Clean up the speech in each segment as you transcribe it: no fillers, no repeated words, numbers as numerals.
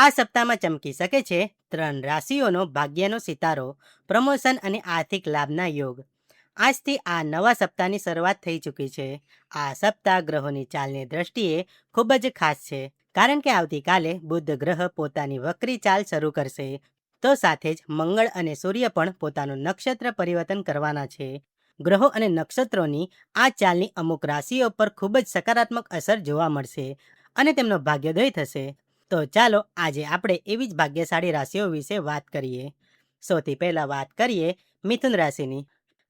આ સપ્તાહમાં ચમકી શકે છે 3 રાશિઓનો ભાગ્યનો સિતારો, પ્રમોશન અને આર્થિક લાભના યોગ. આજથી આ નવા સપ્તાહની શરૂઆત થઈ ચૂકી છે. આ સપ્તાહ ગ્રહોની ચાલની દ્રષ્ટિએ ખૂબ જ ખાસ છે, કારણ કે આવતીકાલે બુધ ગ્રહ પોતાની વક્રી ચાલ શરૂ કરશે. તો સાથે જ મંગળ અને સૂર્ય પણ પોતાનું નક્ષત્ર પરિવર્તન કરવાના છે. ગ્રહો અને નક્ષત્રોની આ ચાલની અમુક રાશિઓ પર ખૂબ જ સકારાત્મક અસર જોવા મળશે અને તેમનો ભાગ્યોદય થશે. તો ચાલો આજે આપણે એવી જ ભાગ્યશાળી રાશિઓ વિશે વાત કરીએ. સૌથી પહેલા વાત કરીએ મિથુન રાશિની.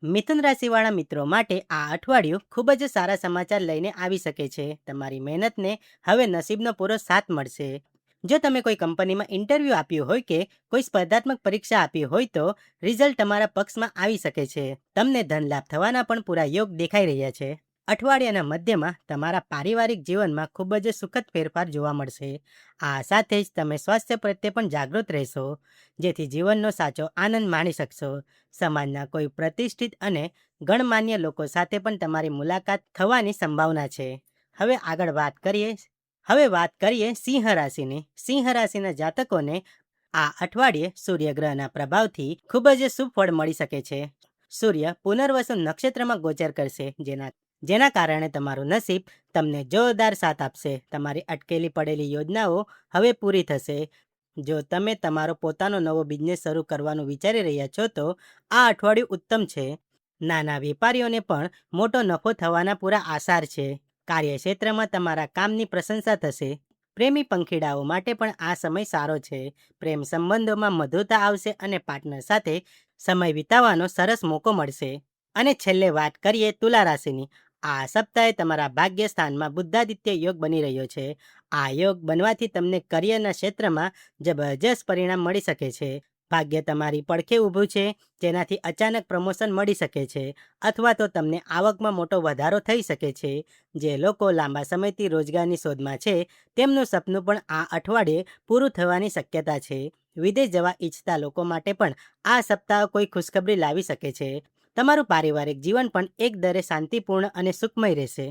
મિથુન રાશિવાળા મિત્રો માટે આ અઠવાડિયું ખૂબ જ સારા સમાચાર લઈને આવી શકે છે. તમારી મહેનતને હવે નસીબનો પૂરો સાથ મળશે. જો તમે કોઈ કંપનીમાં ઇન્ટરવ્યૂ આપ્યું હોય કે કોઈ સ્પર્ધાત્મક પરીક્ષા આપી હોય તો રિઝલ્ટ તમારા પક્ષમાં આવી શકે છે. તમને ધન લાભ થવાના પણ પૂરા યોગ દેખાઈ રહ્યા છે. અઠવાડિયાના મધ્યમાં તમારા પારિવારિક જીવનમાં ખૂબ જ સુખદ ફેરફાર જોવા મળશે. આ સાથે જ તમે સ્વાસ્થ્ય પ્રત્યે પણ જાગૃત રહેશો, જેથી જીવનનો સાચો આનંદ માણી શકશો. સમાજના કોઈ પ્રતિષ્ઠિત અને ગણમાન્ય લોકો સાથે પણ તમારી મુલાકાત થવાની સંભાવના છે. હવે વાત કરીએ સિંહ રાશિની. સિંહ રાશિના જાતકોને આ અઠવાડિયે સૂર્યગ્રહના પ્રભાવથી ખૂબ જ શુભ ફળ મળી શકે છે. સૂર્ય પુનર્વસુ નક્ષત્રમાં ગોચર કરશે, જેના કારણે તમારું નસીબ તમને જોરદાર સાથ આપશે. તમારી અટકેલી પડેલી યોજનાઓ હવે પૂરી થશે. જો તમે તમારો પોતાનો નવો બિઝનેસ શરૂ કરવાનું વિચારી રહ્યા છો તો આ અઠવાડિયું ઉત્તમ છે. નાના વેપારીઓને પણ મોટો નફો થવાના પૂરા આસાર છે. કાર્યક્ષેત્રમાં તમારા કામની પ્રશંસા થશે. પ્રેમી પંખીડાઓ માટે પણ આ સમય સારો છે. પ્રેમ સંબંધોમાં મધુરતા આવશે અને પાર્ટનર સાથે સમય વિતાવવાનો સરસ મોકો મળશે. અને છેલ્લે વાત કરીએ તુલા રાશિની. આ સપ્તાહે તમારા ભાગ્ય સ્થાનમાં બુદ્ધાદિત્ય યોગ બની રહ્યો છે. આ યોગ બનવાથી તમને કરિયરના ક્ષેત્રમાં જબરજસ્ત પરિણામ મળી શકે છે. ભાગ્ય તમારી પડખે ઊભું છે, જેનાથી અચાનક પ્રમોશન મળી શકે છે અથવા તો તમને આવકમાં મોટો વધારો થઈ શકે છે. જે લોકો લાંબા સમયથી રોજગારની શોધમાં છે, તેમનું સપનું પણ આ અઠવાડિયે પૂરું થવાની શક્યતા છે. વિદેશ જવા ઈચ્છતા લોકો માટે પણ આ સપ્તાહ કોઈ ખુશખબરી લાવી શકે છે. તમારું પારિવારિક જીવન પણ એકદરે શાંતિપૂર્ણ અને સુખમય રહેશે.